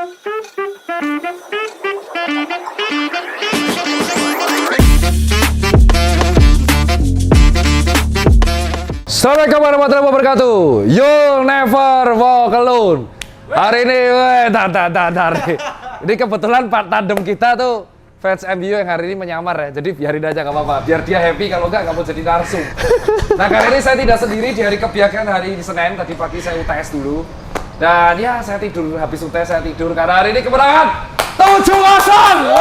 Assalamualaikum warahmatullahi wabarakatuh. You'll never walk alone. Hari ini, ini kebetulan Pak tandem kita tuh fans MU yang hari ini menyamar ya. Jadi biarin aja nggak apa-apa. Biar dia happy, kalau nggak mau jadi narsum. Nah kali ini saya tidak sendiri di hari kebiakan hari Senin. Tadi pagi saya UTS dulu. Dan ya saya tidur, habis UTS saya tidur karena hari ini kemenangan 7-0.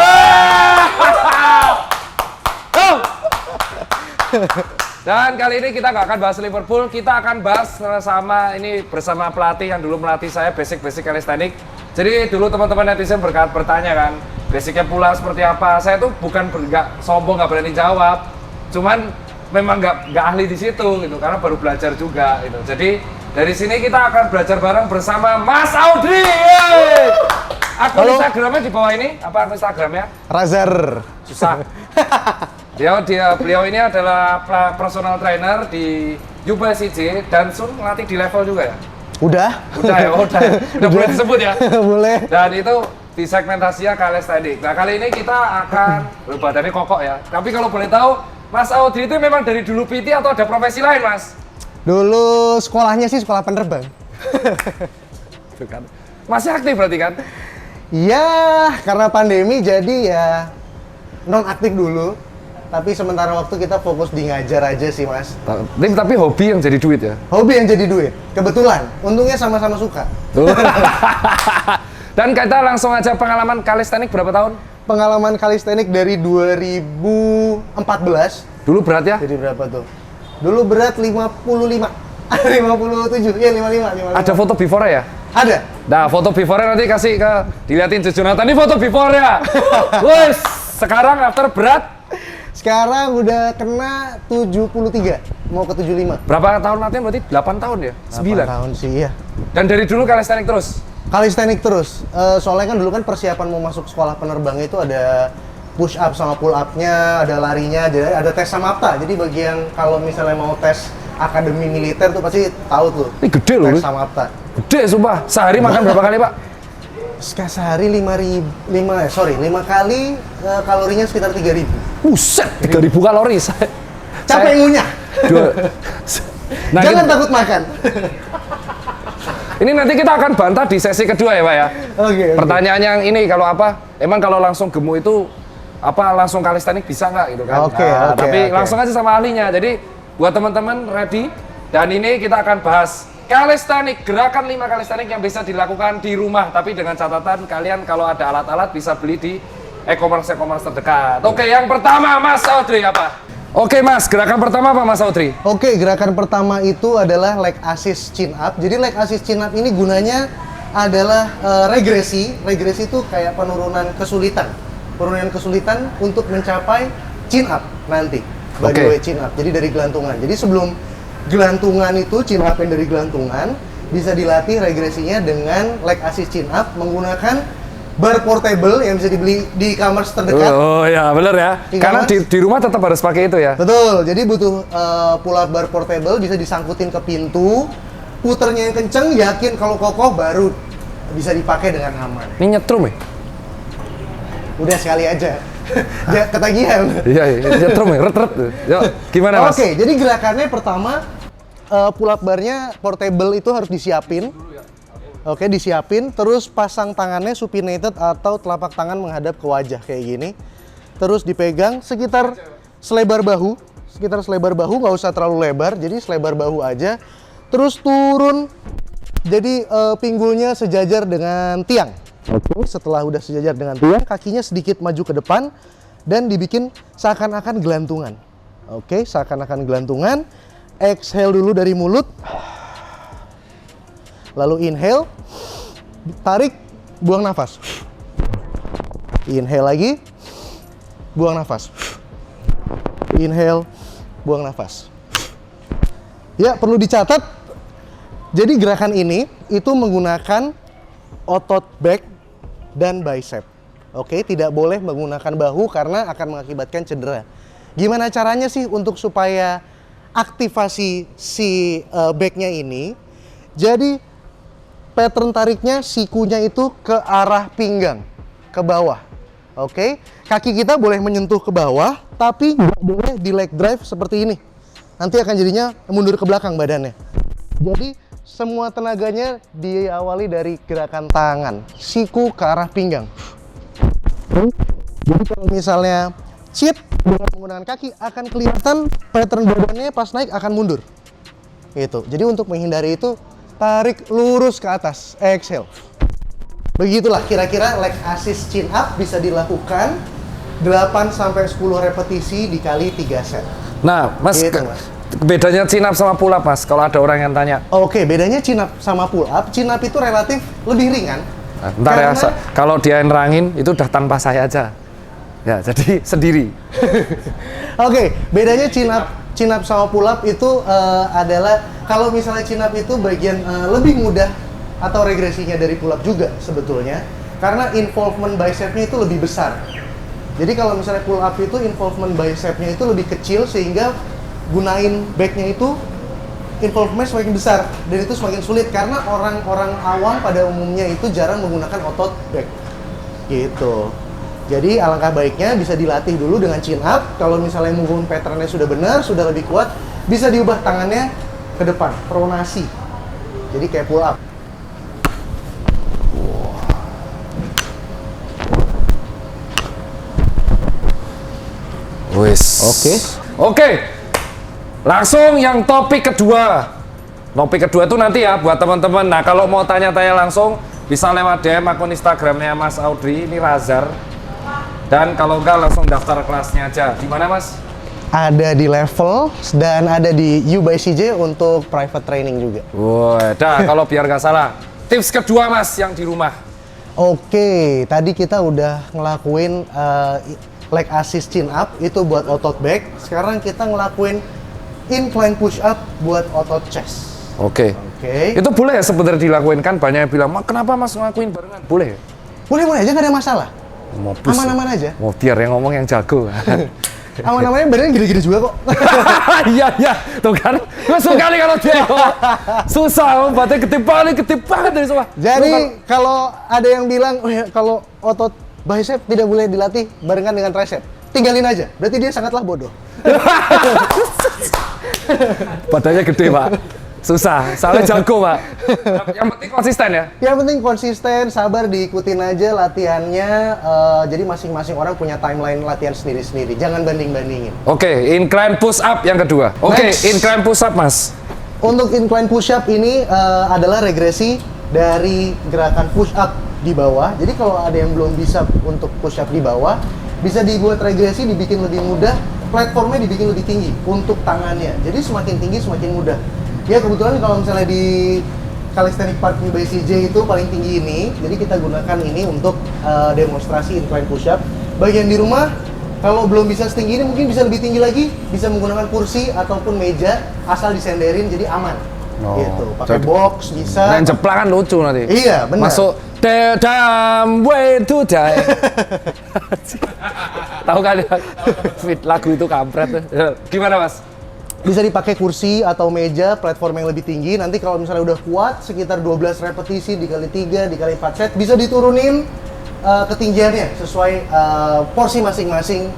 Dan kali ini kita nggak akan bahas Liverpool, kita akan bahas bersama pelatih yang dulu melatih saya basic calisthenics. Jadi dulu teman-teman netizen bertanya kan, basicnya pula seperti apa. Saya tuh bukan nggak sombong, nggak berani jawab, cuman memang nggak ahli di situ gitu, karena baru belajar juga gitu. Jadi dari sini kita akan belajar bareng bersama Mas Audrey. Akun Instagramnya di bawah ini, apa akun Instagramnya? Razar. Susah. Beliau ini adalah personal trainer di UBSIJ dan Sun ngelatih di level juga ya? Udah boleh disebut ya? Boleh. Dan itu di segmentasinya calisthenics. Nah kali ini kita akan badannya kokok ya. Tapi kalau boleh tahu, Mas Audrey itu memang dari dulu PT atau ada profesi lain, Mas? Dulu sekolahnya sih sekolah penerbang. Tuh kan. Masih aktif berarti kan? Ya, karena pandemi jadi ya non aktif dulu. Tapi sementara waktu kita fokus di ngajar aja sih, Mas. Tapi hobi yang jadi duit ya? Hobi yang jadi duit, kebetulan. Untungnya sama-sama suka. Dan kita langsung aja pengalaman calisthenics berapa tahun? Pengalaman calisthenics dari 2014. Dulu berat ya? Jadi berapa tuh? Dulu berat 55. 57, ya 55. Ada foto before ya? Ada. Nah, foto before nanti kasih dilihatin Cucu Nathan. Ini foto before ya. Wes, sekarang after berat? Sekarang udah kena 73, mau ke 75. Berapa tahun latihan berarti? 8 tahun ya? 9? 8 tahun sih, iya. Dan dari dulu calisthenics terus? Calisthenics terus. Soalnya kan dulu kan persiapan mau masuk sekolah penerbang itu ada push up sama pull up-nya, ada larinya, ada tes sama apa. Jadi bagian kalau misalnya mau tes akademi militer tuh pasti tahu tuh. Ini gede loh. Tes sama apa. Gede sumpah. Sehari makan berapa kali, Pak? Sehari 5 kali, kalorinya sekitar 3.000. Buset, 3.000 kalori. Capek ngunyah. Nah, jangan takut makan. Ini nanti kita akan bantah di sesi kedua ya, Pak ya. Oke. Pertanyaan yang ini kalau apa? Emang kalau langsung gemuk itu langsung calisthenics bisa nggak gitu kan? Oke. Tapi langsung aja sama ahlinya. Jadi buat teman-teman ready. Dan ini kita akan bahas calisthenics, gerakan 5 calisthenics yang bisa dilakukan di rumah. Tapi dengan catatan kalian kalau ada alat-alat bisa beli di e-commerce terdekat. Oke, yang pertama Mas Audrey apa? Oke Mas, gerakan pertama apa Mas Audrey? Oke, gerakan pertama itu adalah leg assist chin up. Jadi leg assist chin up ini gunanya adalah regresi. Regresi itu kayak penurunan kesulitan. Penurunan kesulitan untuk mencapai chin up nanti. Body weight chin up. Jadi dari gelantungan. Jadi sebelum gelantungan itu, chin up yang dari gelantungan, bisa dilatih regresinya dengan leg assist chin up menggunakan bar portable yang bisa dibeli di e-commerce terdekat. Oh ya, bener ya. Karena di rumah tetap harus pakai itu ya. Betul. Jadi butuh pull up bar portable, bisa disangkutin ke pintu, puternya yang kenceng, yakin kalau kokoh baru bisa dipakai dengan aman. Ini nyetrum ya? Udah sekali aja. Ketagihan. Iya, nyetrum ya, ret. Yuk, gimana Mas? Oke, jadi gerakannya pertama pull up barnya portable itu harus disiapin. Oke, disiapin, terus pasang tangannya supinated atau telapak tangan menghadap ke wajah kayak gini. Terus dipegang sekitar selebar bahu, nggak usah terlalu lebar, jadi selebar bahu aja. Terus turun, jadi pinggulnya sejajar dengan tiang. Oke, setelah udah sejajar dengan tiang, kakinya sedikit maju ke depan dan dibikin seakan-akan gelantungan. Oke, seakan-akan gelantungan. Exhale dulu dari mulut. Lalu inhale, tarik, buang nafas. Inhale lagi, buang nafas. Inhale, buang nafas. Ya, perlu dicatat. Jadi gerakan ini itu menggunakan otot back dan bicep. Oke, tidak boleh menggunakan bahu karena akan mengakibatkan cedera. Gimana caranya sih untuk supaya aktivasi si backnya ini? Jadi pattern tariknya sikunya itu ke arah pinggang, ke bawah. Oke, kaki kita boleh menyentuh ke bawah, tapi nggak boleh di leg drive seperti ini. Nanti akan jadinya mundur ke belakang badannya. Jadi semua tenaganya diawali dari gerakan tangan, siku ke arah pinggang. Jadi kalau misalnya cheat dengan menggunakan kaki akan kelihatan pattern badannya pas naik akan mundur. Gitu. Jadi untuk menghindari itu tarik lurus ke atas, exhale. Begitulah kira-kira leg assist chin up bisa dilakukan 8 sampai 10 repetisi dikali 3 set. Nah, Mas, Gitu, Mas. bedanya chin up sama pull up, Mas, kalau ada orang yang tanya. Oke, bedanya chin up sama pull up. Chin up itu relatif lebih ringan. Nah, ntar ya, kalau dia nerangin itu udah tanpa saya aja. Ya, jadi sendiri. Oke, bedanya chin up sama pull up itu adalah kalau misalnya chin up itu bagian lebih mudah atau regresinya dari pull up juga sebetulnya, karena involvement bicepnya itu lebih besar. Jadi kalau misalnya pull up itu involvement bicepnya itu lebih kecil sehingga gunain backnya itu involvement semakin besar dan itu semakin sulit karena orang-orang awam pada umumnya itu jarang menggunakan otot back gitu. Jadi alangkah baiknya bisa dilatih dulu dengan chin up. Kalau misalnya movement patternnya sudah benar, sudah lebih kuat, bisa diubah tangannya ke depan, pronasi. Jadi kayak pull up. Wis. Oke. Langsung yang topik kedua. Topik kedua itu nanti ya buat teman-teman. Nah, kalau mau tanya-tanya langsung bisa lewat DM akun Instagramnya Mas Audrey, ini Razar. Dan kalau enggak langsung daftar kelasnya aja. Di mana, Mas? Ada di Level dan ada di U by CJ untuk private training juga. Wah, kalau biar nggak salah. Tips kedua, Mas, yang di rumah. Oke, tadi kita udah ngelakuin leg assist chin up itu buat otot back. Sekarang kita ngelakuin incline push up buat otot chest. Oke. Itu boleh ya sebenarnya dilakuin, kan banyak yang bilang, kenapa Mas ngelakuin barengan? Boleh ya? Boleh aja, nggak ada masalah. Aman-aman aja. Mau biar yang ngomong yang jago. Aman-amannya badannya gede-gede juga kok. Iya. Tuh kan, gue suka nih kalau dia susah, badannya gede banget dari semua. Jadi kalau ada yang bilang, kalau otot bicep tidak boleh dilatih barengan dengan tricep, tinggalin aja. Berarti dia sangatlah bodoh. Badannya gede, Pak. Susah, soalnya jago, Pak. Yang penting konsisten ya? Yang penting konsisten, sabar, diikutin aja latihannya. Jadi masing-masing orang punya timeline latihan sendiri-sendiri. Jangan banding-bandingin. Oke, incline push up yang kedua. Oke, incline push up, Mas. Untuk incline push up ini adalah regresi dari gerakan push up di bawah. Jadi kalau ada yang belum bisa untuk push up di bawah, bisa dibuat regresi, dibikin lebih mudah. Platformnya dibikin lebih tinggi untuk tangannya. Jadi semakin tinggi semakin mudah. Ya kebetulan kalau misalnya di Calisthenics Park by CJ itu paling tinggi ini, jadi kita gunakan ini untuk demonstrasi incline push up. Bagian di rumah, kalau belum bisa setinggi ini mungkin bisa lebih tinggi lagi, bisa menggunakan kursi ataupun meja, asal disenderin jadi aman. Gitu, pakai box bisa. Dan jeplak kan lucu nanti. Iya, benar. Masuk the damn way to die. Tahu kan ya? Lagu itu kampret tuh. Gimana, Mas? Bisa dipakai kursi atau meja, platform yang lebih tinggi. Nanti kalau misalnya udah kuat, sekitar 12 repetisi dikali 3, dikali 4 set, bisa diturunin ketinggiannya sesuai porsi masing-masing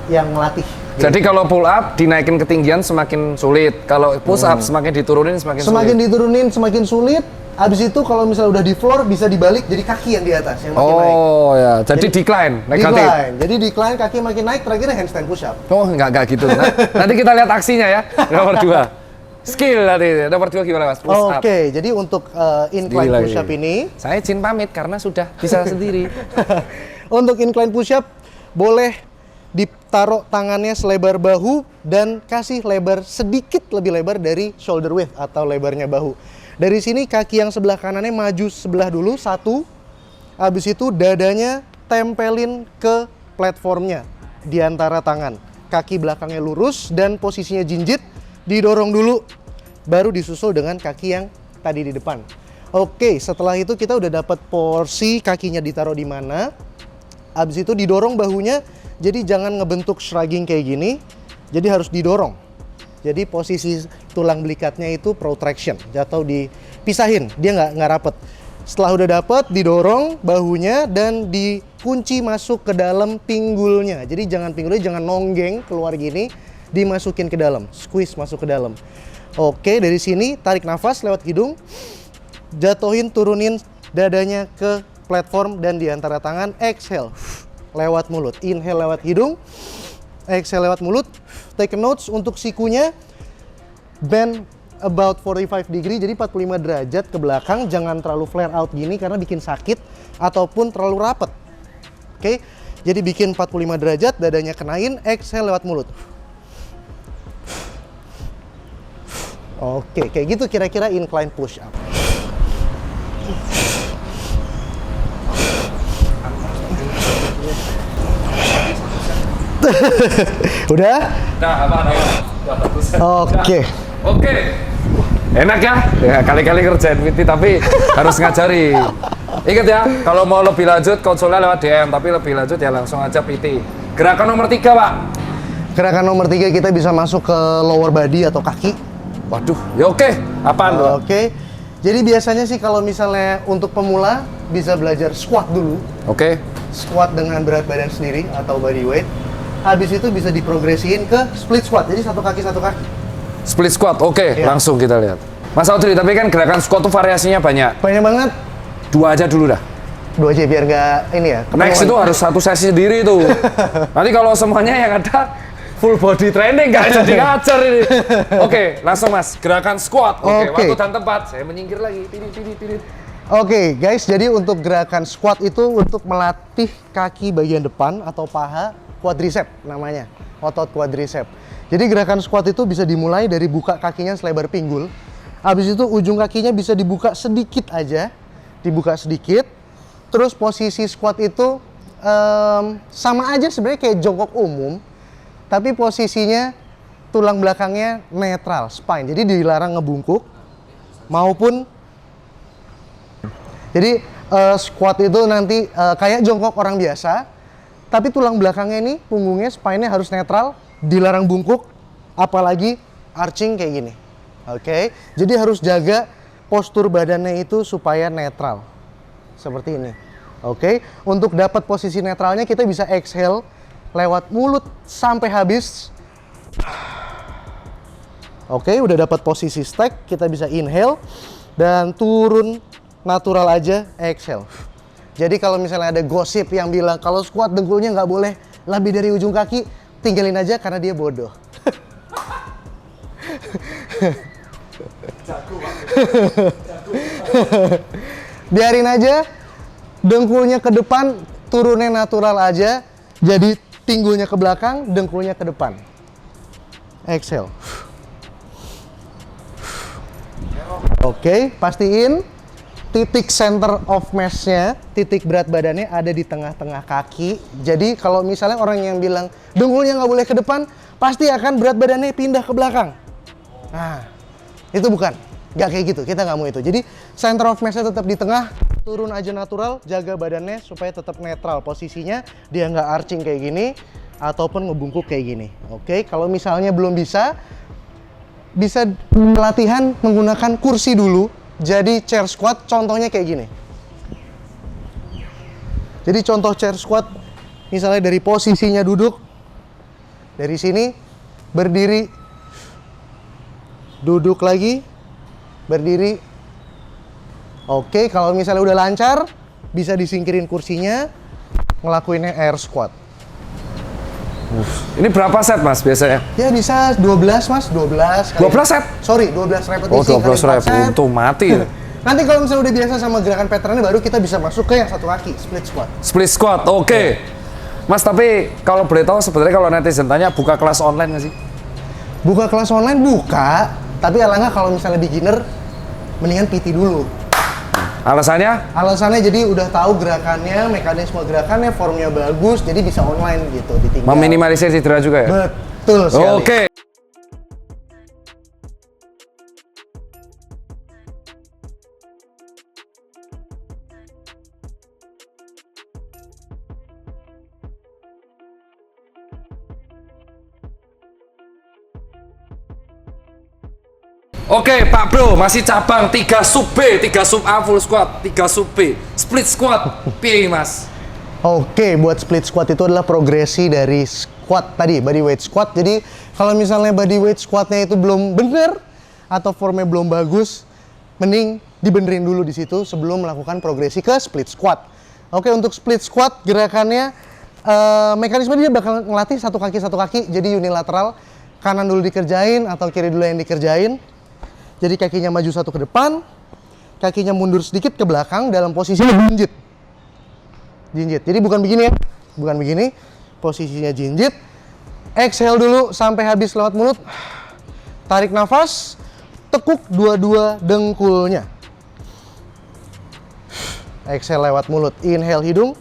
yang melatih. Jadi kalau pull up dinaikin ketinggian semakin sulit. Kalau push up semakin diturunin semakin sulit. Semakin diturunin semakin sulit. Habis itu kalau misalnya udah di floor bisa dibalik jadi kaki yang di atas yang makin naik. Oh ya, jadi decline, negatif. Decline. Jadi decline, kaki makin naik, terakhirnya handstand push up. Oh enggak gitu. Nanti kita lihat aksinya ya. Nomor 2. Skill nanti. Nomor 2 gimana, Mas? Push up. Oke, jadi untuk incline push up ini, saya izin pamit karena sudah bisa sendiri. untuk incline push up boleh ditaruh tangannya selebar bahu dan kasih lebar sedikit lebih lebar dari shoulder width atau lebarnya bahu. Dari sini kaki yang sebelah kanannya maju sebelah dulu, 1. Habis itu dadanya tempelin ke platformnya di antara tangan. Kaki belakangnya lurus dan posisinya jinjit, didorong dulu. Baru disusul dengan kaki yang tadi di depan. Oke, setelah itu kita udah dapat porsi kakinya ditaruh di mana. Habis itu didorong bahunya, jadi jangan ngebentuk shrugging kayak gini. Jadi harus didorong. Jadi posisi tulang belikatnya itu protraction atau pisahin, dia nggak rapet. Setelah udah dapet, didorong bahunya dan dikunci masuk ke dalam pinggulnya. Jadi pinggulnya jangan nonggeng keluar gini, dimasukin ke dalam, squeeze masuk ke dalam. Oke, dari sini tarik nafas lewat hidung, jatuhin, turunin dadanya ke platform dan di antara tangan, exhale lewat mulut. Inhale lewat hidung, exhale lewat mulut. Take notes untuk sikunya, bend about 45 degree, jadi 45 derajat ke belakang, jangan terlalu flare out gini karena bikin sakit ataupun terlalu rapet. Oke, jadi bikin 45 derajat, dadanya kenain, exhale lewat mulut. Oke, kayak gitu kira-kira incline push up. Udah? Nah, aman. Oke. Oke. Enak ya? Ya kali-kali kerjain PT tapi harus ngajari. Ingat ya, kalau mau lebih lanjut konsulnya lewat DM, tapi lebih lanjut ya langsung aja PT. Gerakan nomor 3, Pak. Gerakan nomor 3 kita bisa masuk ke lower body atau kaki. Waduh, ya oke. Apaan tuh? Oke. Jadi biasanya sih kalau misalnya untuk pemula bisa belajar squat dulu. Oke. Squat dengan berat badan sendiri atau body weight. Habis itu bisa diprogresiin ke split squat. Jadi satu kaki. Split squat, oke. Iya. Langsung kita lihat. Mas Audrey, tapi kan gerakan squat tuh variasinya banyak. Banyak banget. 2 aja dulu dah. 2 aja biar nggak ini ya. Next itu harus satu sesi sendiri tuh. Nanti kalau semuanya yang ada full body training nggak jadi ngajar ini. Oke, langsung Mas. Gerakan squat. Oke, waktu dan tempat. Saya menyingkir lagi. Tirit. Oke, guys, jadi untuk gerakan squat itu untuk melatih kaki bagian depan atau paha, quadricep namanya, otot quadricep. Jadi gerakan squat itu bisa dimulai dari buka kakinya selebar pinggul. Habis itu ujung kakinya bisa dibuka sedikit aja, dibuka sedikit. Terus posisi squat itu sama aja sebenarnya kayak jongkok umum, tapi posisinya tulang belakangnya netral, spine. Jadi dilarang ngebungkuk maupun jadi squat itu nanti kayak jongkok orang biasa, tapi tulang belakangnya ini, punggungnya, spine-nya harus netral, dilarang bungkuk, apalagi arching kayak gini. Oke, jadi harus jaga postur badannya itu supaya netral, seperti ini. Oke, untuk dapat posisi netralnya kita bisa exhale lewat mulut sampai habis. Oke, udah dapat posisi stack, kita bisa inhale dan turun natural aja, exhale. Jadi kalau misalnya ada gosip yang bilang kalau squat dengkulnya nggak boleh lebih dari ujung kaki, tinggalin aja karena dia bodoh. Biarin aja, dengkulnya ke depan, turunnya natural aja. Jadi pinggulnya ke belakang, dengkulnya ke depan. Exhale. Oke, pastiin titik center of mass-nya, titik berat badannya ada di tengah-tengah kaki. Jadi kalau misalnya orang yang bilang dengkulnya nggak boleh ke depan, pasti akan berat badannya pindah ke belakang. Nah, itu bukan. Nggak kayak gitu, kita nggak mau itu. Jadi center of mass-nya tetap di tengah, turun aja natural, jaga badannya supaya tetap netral posisinya. Dia nggak arching kayak gini, ataupun ngebungkuk kayak gini. Oke, kalau misalnya belum bisa latihan menggunakan kursi dulu. Jadi chair squat contohnya kayak gini. Jadi contoh chair squat misalnya dari posisinya duduk, dari sini berdiri, duduk lagi, berdiri. Oke, kalau misalnya udah lancar bisa disingkirin kursinya, ngelakuinnya air squat. Ini berapa set Mas biasanya? Ya bisa 12 Mas, 12 kali. 12 set? Sorry, 12 repetisi. Oh, 12 kali 4 rep. set. Untung mati. Nanti kalau misalnya udah biasa sama gerakan patternnya, baru kita bisa masuk ke yang satu kaki, split squat. Split squat, oke. Mas, tapi kalau boleh tahu sebenarnya kalau netizen tanya buka kelas online nggak sih? Buka kelas online buka, tapi alangkah kalau misalnya beginner, mendingan PT dulu. Alasannya? Alasannya jadi udah tahu gerakannya, mekanisme gerakannya, formnya bagus, jadi bisa online gitu. Ditinggal. Meminimalisir cedera juga ya? Betul sekali. Oke. Oke, Pak Bro, masih cabang 3 sub B, 3 sub A full squat, 3 sub B, split squat. Piye, Mas? Oke, buat split squat itu adalah progresi dari squat tadi, body weight squat. Jadi kalau misalnya body weight squatnya itu belum bener atau formnya belum bagus, mending dibenerin dulu di situ sebelum melakukan progresi ke split squat. Oke, untuk split squat gerakannya mekanisme dia bakal ngelatih satu kaki, jadi unilateral. Kanan dulu dikerjain atau kiri dulu yang dikerjain. Jadi kakinya maju satu ke depan, kakinya mundur sedikit ke belakang dalam posisi jinjit. Jinjit. Jadi bukan begini ya, bukan begini. Posisinya jinjit. Exhale dulu sampai habis lewat mulut. Tarik nafas, tekuk dua-dua dengkulnya. Exhale lewat mulut. Inhale hidung.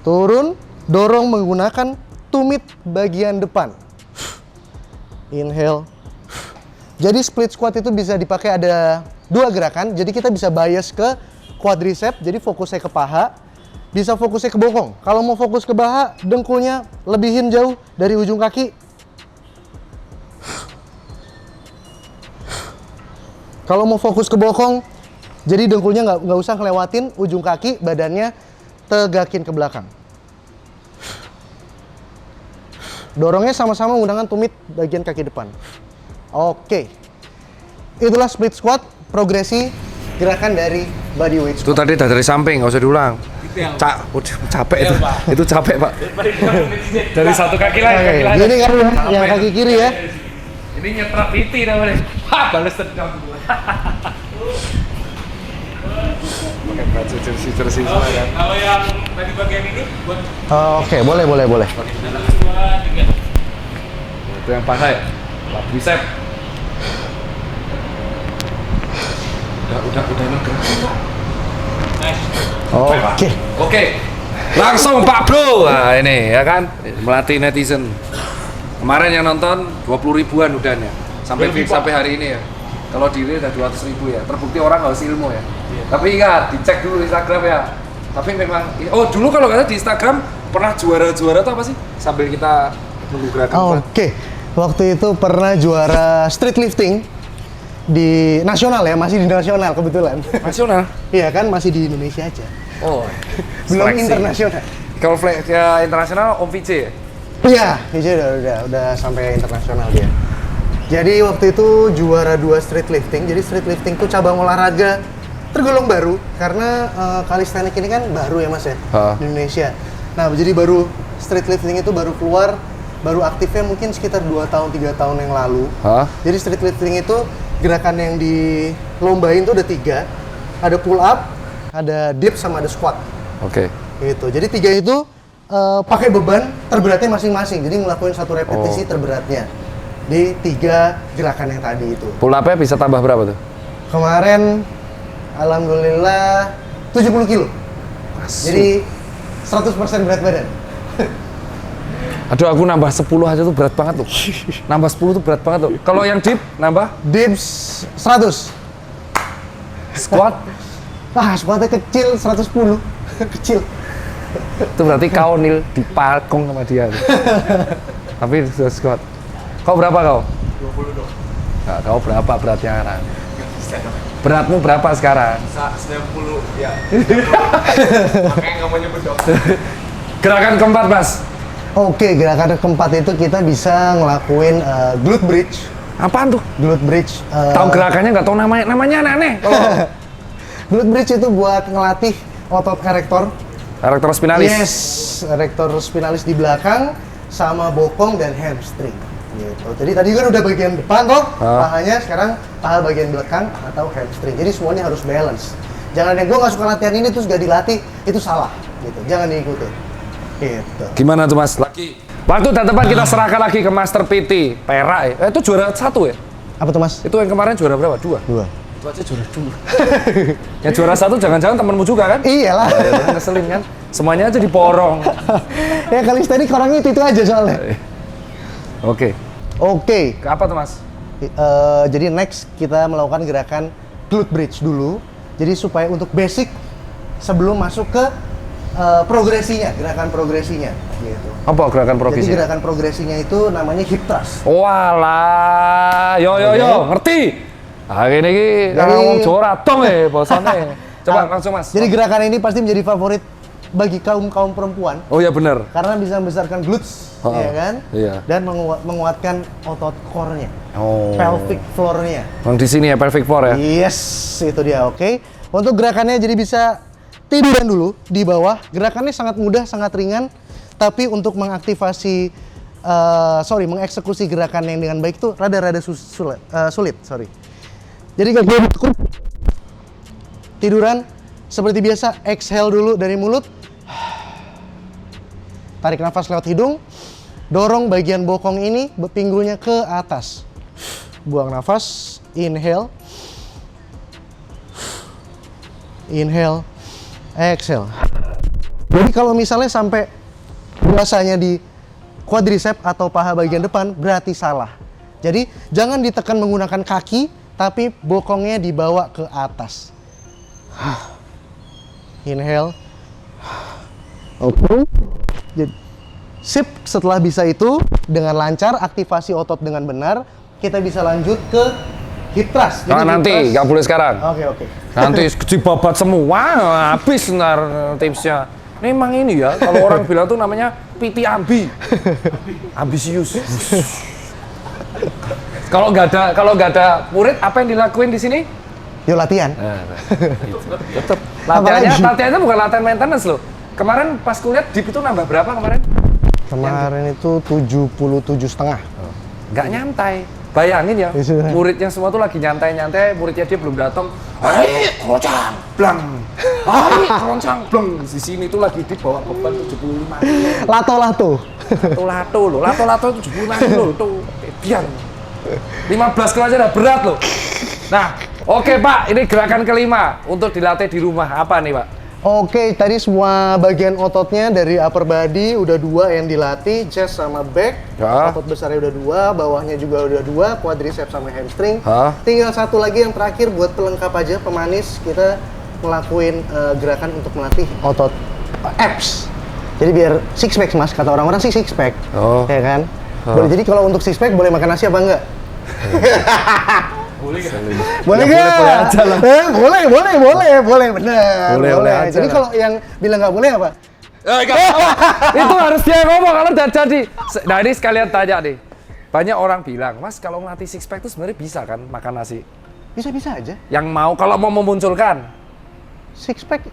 Turun, dorong menggunakan tumit bagian depan. Inhale. Jadi split squat itu bisa dipakai ada 2 gerakan. Jadi kita bisa bias ke quadricep, jadi fokusnya ke paha. Bisa fokusnya ke bokong. Kalau mau fokus ke paha, dengkulnya lebihin jauh dari ujung kaki. Kalau mau fokus ke bokong, jadi dengkulnya nggak usah ngelewatin ujung kaki, badannya tegakin ke belakang. Dorongnya sama-sama menggunakan tumit bagian kaki depan. Oke. Itulah split squat, progresi gerakan dari body weight Itu squat. tadi dari samping, nggak usah diulang. Udah capek itu. Itu capek, Pak. Dari satu kaki lagi, kaki lain. Ini kan yang kaki kiri ya. Ini nyetrak titi namanya. Hah, balas dendam gua. Pakai baju jersey semua kan. Kalau yang tadi bagian ini buat Oke, boleh. 2, 3. Itu yang paha ya. Bicep. Udah ini Oke. Oke. Langsung Pak Bro. Nah, ini ya kan melatih netizen. Kemarin yang nonton 20 ribuan udahnya. Sampai hari ini ya. Kalau di real udah 200 ribu ya. Terbukti orang harus ilmu ya. Tapi ingat, dicek dulu Instagram ya. Tapi memang dulu kalau kata di Instagram pernah juara-juara tuh apa sih? Sambil kita nunggu gerakan. Oke. Waktu itu pernah juara street lifting di nasional ya, masih di nasional kebetulan. Nasional. Iya kan, masih di Indonesia aja. Oh. Belum seleksi. internasional. Kalau ya, internasional Om VJ ya? Iya, VJ udah sampai internasional dia. Jadi waktu itu juara 2 street lifting. Jadi street lifting itu cabang olahraga tergolong baru karena calisthenics ini kan baru ya Mas ya di Indonesia. Nah, jadi baru street lifting itu baru keluar, baru aktifnya mungkin sekitar 2 tahun 3 tahun yang lalu. Jadi street lifting itu gerakan yang dilombain tuh ada 3. Ada pull up, ada dip sama ada squat. Oke. Gitu. Jadi 3 itu pakai beban terberatnya masing-masing. Jadi ngelakuin satu repetisi terberatnya di 3 gerakan yang tadi itu. Pull up-nya bisa tambah berapa tuh? Kemarin alhamdulillah 70 kilo. Jadi 100% berat badan. Aduh, aku nambah 10 aja tuh berat banget tuh. Nambah 10 tuh berat banget tuh. Kalau yang dip nambah Dips 100. squat Squatnya kecil 110. Kecil. itu berarti kau nil dipalkong sama dia tuh. Tapi sudah squat. Kau berapa kau? 20 dong. Nah, kau berapa beratnya sekarang? Beratmu berapa sekarang? 90 ya. Makanya nggak mau nyebut dong. Gerakan keempat, Mas. Oke, gerakan keempat itu kita bisa ngelakuin glute bridge. Apaan tuh? Glute bridge. Tahu gerakannya nggak tahu namanya. Namanya aneh-aneh. Glute bridge itu buat ngelatih otot erektor. Erector spinalis. Yes, erector spinalis di belakang sama bokong dan hamstring. Gitu. Jadi tadi kan udah bagian depan toh, pahanya, sekarang paha bagian belakang atau hamstring. Jadi semuanya harus balance. Jangan yang gue nggak suka latihan ini terus gak dilatih, itu salah. Gitu. Jangan diikutin. Gitu. Gimana tuh, Mas? Waktu dan tempat kita serahkan lagi ke Master PT Perak ya. Itu juara 1 ya? Apa tuh Mas? Itu yang kemarin juara berapa? 2? 2. Itu aja juara 2. Yang juara 1 jangan-jangan temenmu juga kan? Iyalah. Ngeselin kan? Semuanya aja diporong. Ya calisthenics orangnya itu aja soalnya. Oke. Oke. Ke apa tuh, Mas? Jadi next kita melakukan gerakan glute bridge dulu. Jadi supaya untuk basic sebelum masuk ke progresinya, gerakan progresinya gitu. Apa gerakan Jadi progresi? gerakan progresinya itu namanya hip thrust. Walah, yo ngerti. Ah ini Jadi- ngomong Jawa dong bosone. Coba langsung Mas. Jadi gerakan ini pasti menjadi favorit bagi kaum perempuan Oh ya benar. karena bisa membesarkan glutes, Oh, ya kan? iya. Dan menguatkan otot core-nya, Oh. pelvic floor-nya. Yang di sini ya pelvic floor ya. Yes, itu dia. Oke. Untuk gerakannya jadi bisa tiduran dulu di bawah. Gerakannya sangat mudah, sangat ringan. Tapi untuk mengaktifasi, mengeksekusi gerakan yang dengan baik itu rada-rada sulit. Jadi kaki tekuk, tiduran seperti biasa. Exhale dulu dari mulut. Tarik nafas lewat hidung. Dorong bagian bokong ini, pinggulnya ke atas. Buang nafas. Inhale. Inhale, exhale. Jadi kalau misalnya sampai berasanya di quadricep atau paha bagian depan, berarti salah. Jadi jangan ditekan menggunakan kaki, tapi bokongnya dibawa ke atas. Inhale. Oke. Jadi, sip, setelah bisa itu, dengan lancar, aktivasi otot dengan benar, kita bisa lanjut ke hip thrust. Jadi hip Nanti, thrust- nggak boleh sekarang. Oke. Nanti dibabat semua, habis ntar tipsnya. Ini emang ini ya, kalau orang bilang tuh namanya PT Ambi. Ambisius. Kalau nggak ada murid, apa yang dilakuin di sini? Yuk latihan. Tetep. Apalagi? Latihannya bukan latihan maintenance loh. Kemarin pas kuliah DIP itu nambah berapa kemarin? Kemarin itu 77,5. Nggak nyantai. Bayangin ya, Iya. muridnya semua tuh lagi nyantai-nyantai, muridnya dia belum datang. Hai, keroncang, blang. Hai, keroncang, blang. Di sini tuh lagi dibawa beban 75 kilo. Lato-lato. Lato-lato loh, lato-lato 75 kilo tuh. Biar 15 kilo aja udah berat loh. Nah, oke Pak, ini gerakan kelima untuk dilatih di rumah. Apa nih Pak? Oke, tadi semua bagian ototnya dari upper body udah 2 yang dilatih, chest sama back. Ya. Otot besarnya udah 2, bawahnya juga udah 2, quadricep sama hamstring. Hah? Tinggal satu lagi yang terakhir buat pelengkap aja, pemanis. Kita ngelakuin gerakan untuk melatih otot abs. Jadi biar six pack Mas, kata orang-orang sih six pack. Oh. Ya kan? Boleh, jadi kalau untuk six pack boleh makan nasi apa enggak? Boleh nggak? boleh aja lah. Boleh, bener. Boleh aja Jadi lah. kalau yang bilang nggak boleh apa? Itu harus dia ngomong kalau udah jadi. Nah ini sekalian tanya nih. Banyak orang bilang, Mas kalau ngelatih six pack itu sebenarnya bisa kan makan nasi? Bisa-bisa aja. Yang mau, kalau mau memunculkan, Six pack,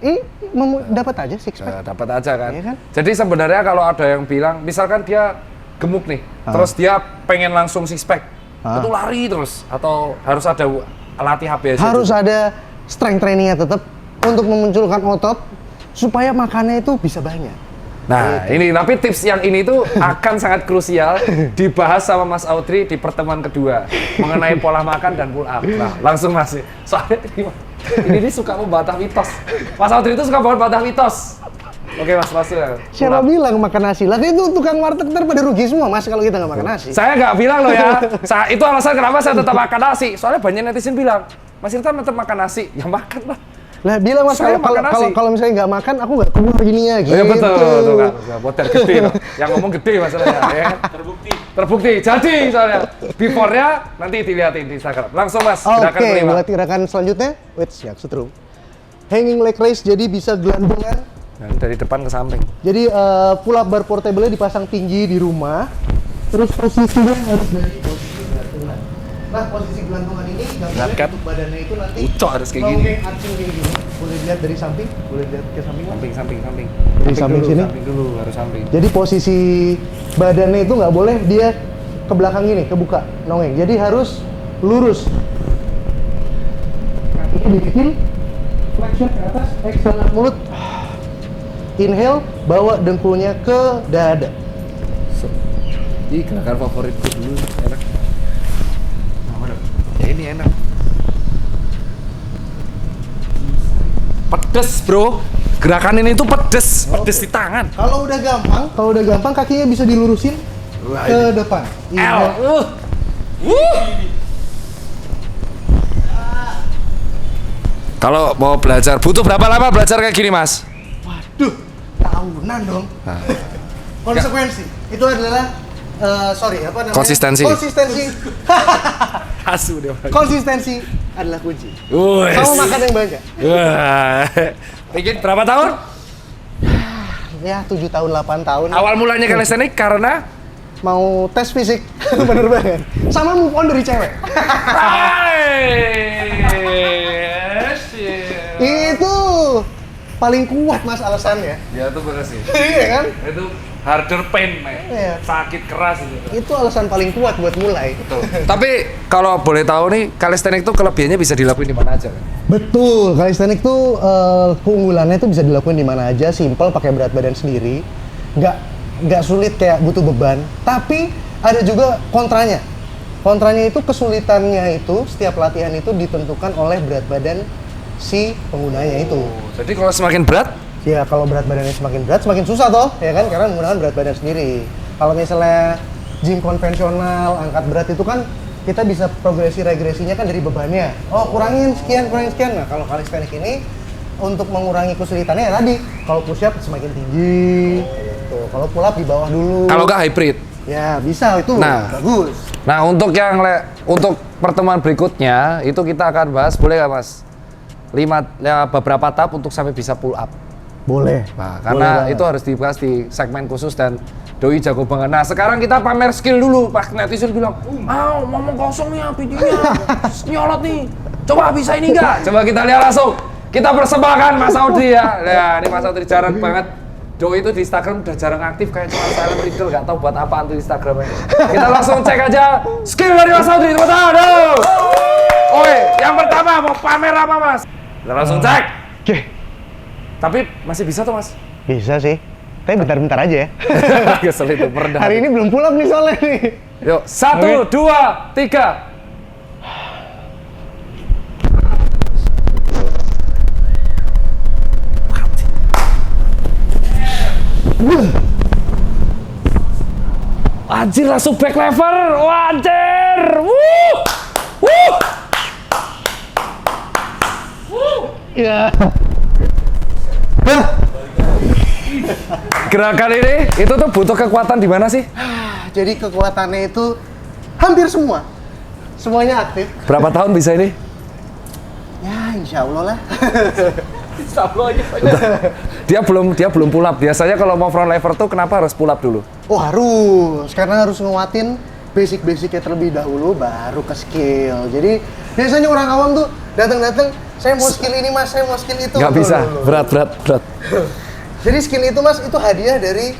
dapat aja six pack. dapat aja kan? Iya kan? Jadi sebenarnya kalau ada yang bilang, misalkan dia gemuk nih, terus dia pengen langsung six pack, itu lari terus, atau harus ada latih HBS? Harus ada strength trainingnya tetap untuk memunculkan otot supaya makannya itu bisa banyak. Nah, ini tapi tips yang ini tuh akan sangat krusial dibahas sama Mas Audrey di pertemuan kedua mengenai pola makan dan pull up. Nah, langsung Mas. Soalnya ini suka membantah mitos. Mas Audrey itu suka membantah mitos. Oke Mas, masuk ya. Siapa bilang makan nasi? Lah itu tukang warteg pada rugi semua Mas kalau kita nggak makan nasi. Saya nggak bilang loh ya. Itu alasan kenapa saya tetap makan nasi. Soalnya banyak netizen bilang, Mas Irta tetap makan nasi. Ya makan lah. Lah bilang Mas Saya makan nasi. kalau misalnya nggak makan aku nggak keluar gininya gitu. Oh ya betul, tuh kan. Model gede loh. Yang ngomong gede masalahnya, ya. Terbukti. Jadi soalnya before-nya nanti dilihatin di Instagram. Langsung Mas, gerakan Oke, kelima. buat gerakan selanjutnya, wait, siap, setrum. Hanging leg raise, jadi bisa gelantungan. Nah, dari depan ke samping. Jadi pull up bar portable dipasang tinggi di rumah. Terus posisinya harus dari posisi gelantungan. Nah, posisi gelantungan ini nggak boleh Lihat kan? untuk badannya itu nanti Ucok harus kayak mau gini. kayak arching kayak gini. Boleh lihat dari samping, boleh lihat ke samping. Mas. Samping. Dari samping sini. Samping dulu, harus samping. Jadi posisi badannya itu nggak boleh dia ke belakang gini, kebuka, nongeng. Jadi harus lurus. Kakinya dibikin flexion ke atas, exhale mulut. Inhale, bawa dengkulnya ke dada. Ini gerakan favoritku dulu, enak. Ya ini enak. Pedes bro, gerakan ini tuh pedes di tangan. Kalau udah gampang kakinya bisa dilurusin ke depan. Inhale. Kalau mau belajar, butuh berapa lama belajar kayak gini mas? Waduh, tahunan dong. Nah. Konsekuensi itu adalah Konsistensi. Asu dia. Konsistensi adalah kunci. Wes. Sama makan yang banyak. Wah. Bikin berapa tahun? Ya 7 tahun 8 tahun. Awal mulanya kalistenik karena mau tes fisik. Bener banget. Sama move on dari cewek. Itu paling kuat Mas alasannya. Ya itu bener sih. Iya kan? Itu harder pain, men. Iya. Sakit keras itu. Itu alasan paling kuat buat mulai. Betul. Tapi kalau boleh tahu nih, kalistenik tuh kelebihannya bisa dilakuin di mana aja kan? Betul, kalistenik tuh keunggulannya tuh bisa dilakuin di mana aja, simple pakai berat badan sendiri, nggak sulit kayak butuh beban. Tapi ada juga kontranya. Kontranya itu kesulitannya itu setiap latihan itu ditentukan oleh berat badan si penggunanya itu. Jadi kalau semakin berat, Ya kalau berat badannya semakin berat, semakin susah toh, ya kan? Karena menggunakan berat badan sendiri. Kalau misalnya gym konvensional, angkat berat itu kan kita bisa progresi regresinya kan dari bebannya. Oh kurangin sekian. Nah kalau calisthenics ini untuk mengurangi kesulitannya ya tadi. Kalau push up semakin tinggi, gitu. Kalau pull up di bawah dulu. kalau nggak hybrid. Ya bisa itu, bagus. Nah untuk untuk pertemuan berikutnya itu kita akan bahas, boleh nggak mas? Beberapa tahap untuk sampai bisa pull up. Boleh. Nah, karena itu harus dibahas di segmen khusus dan Doi jago banget. Nah sekarang kita pamer skill dulu. Pak netizen bilang, ngomong kosong nih videonya, nyolot nih. Coba bisa ini nggak? Coba kita lihat langsung. Kita persembahkan Mas Audrey ya. Nah ini Mas Audrey jarang banget. Doi itu di Instagram udah jarang aktif, kayak cuma silent reader, nggak tahu buat apaan tuh Instagramnya. Kita langsung cek aja skill dari Mas Audrey. Tepuk tangan dong. Oke, yang pertama mau pamer apa Mas? Kita langsung cek. Oke. Tapi masih bisa tuh Mas? Bisa sih. Tapi bentar-bentar aja ya. Kesel itu merendah. Hari ini belum pull up nih soalnya nih. Yuk, 1, 2, 3. Anjir, langsung back lever. Anjir. Ya. Gerakan ini itu tuh butuh kekuatan di mana sih? Jadi kekuatannya itu hampir semua. Semuanya aktif. Berapa tahun bisa ini? Ya, insya Allah lah. Dia belum pull up. Biasanya kalau mau front lever tuh kenapa harus pull up dulu? Oh harus, karena harus nguatin basic-basicnya terlebih dahulu, baru ke skill. Jadi biasanya orang awam tuh datang-datang, saya mau skill ini mas, saya mau skill itu. Nggak bisa, berat. Jadi skill itu mas, itu hadiah dari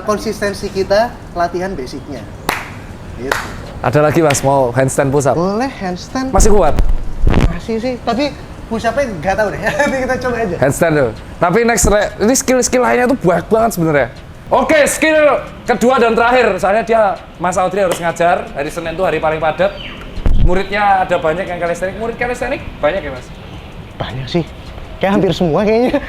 konsistensi kita latihan basicnya. Gitu. Ada lagi mas, mau handstand push up? Boleh handstand. Masih kuat? Masih sih, tapi push up-nya nggak tahu deh. Nanti kita coba aja. Handstand tuh. Tapi ini skill lainnya tuh banyak banget sebenarnya. Oke, skill kedua dan terakhir. Soalnya Mas Audrey harus ngajar. Hari Senin tuh hari paling padat. Muridnya ada banyak yang kalistenik. Murid kalistenik banyak ya mas? Banyak sih. Kayak hampir semua kayaknya.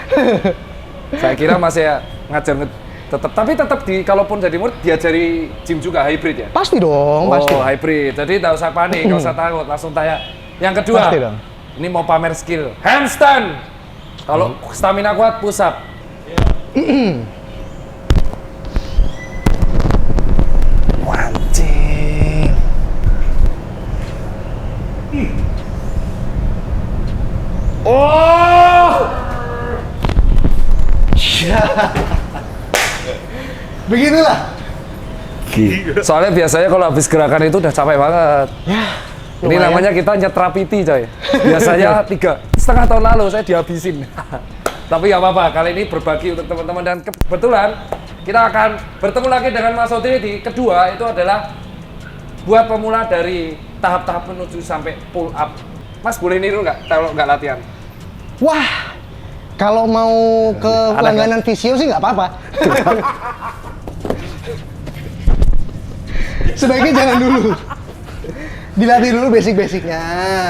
Saya kira mas ya ngajar tapi tetap kalaupun jadi murid diajari gym juga hybrid ya? Pasti dong, pasti. Oh hybrid. Jadi nggak usah panik, nggak usah takut. Langsung tanya. Yang kedua. Pasti dong. Ini mau pamer skill. Handstand. Kalau stamina kuat push up. Anjing. Oh. Beginilah. Soalnya biasanya kalau habis gerakan itu udah capek banget. Ya. Ini namanya kita nyetrapiti coy. Biasanya 3,5 tahun lalu saya dihabisin. Tapi nggak apa-apa, kali ini berbagi untuk teman-teman. Dan kebetulan kita akan bertemu lagi dengan Mas Audrey di kedua. Itu adalah buat pemula dari tahap-tahap menuju sampai pull up. Mas boleh niru nggak kalau nggak latihan? Wah, kalau mau ke langganan visio sih nggak apa-apa. Sebaiknya jangan dulu. Dilatih dulu basic-basicnya,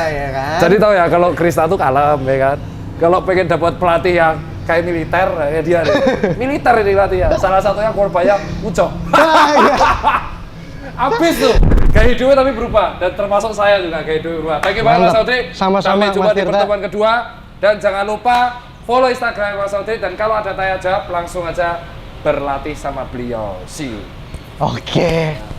ya kan? Jadi tahu ya, kalau Krista tuh kalem, ya kan? Kalau pengen dapat pelatih yang kayak militer, ya dia nih. Militer ini latihnya. Salah satunya Korbaya Ucok. Iya. Abis tuh, gaya hidupnya tapi berubah. Dan termasuk saya juga gaya hidup berubah. Thank you banget Mas Audrey. Sama-sama, Sampai jumpa Mas di Tirta. pertemuan kedua. Dan jangan lupa follow Instagram Mas Audrey, dan kalau ada tanya jawab langsung aja berlatih sama beliau. See you. Oke.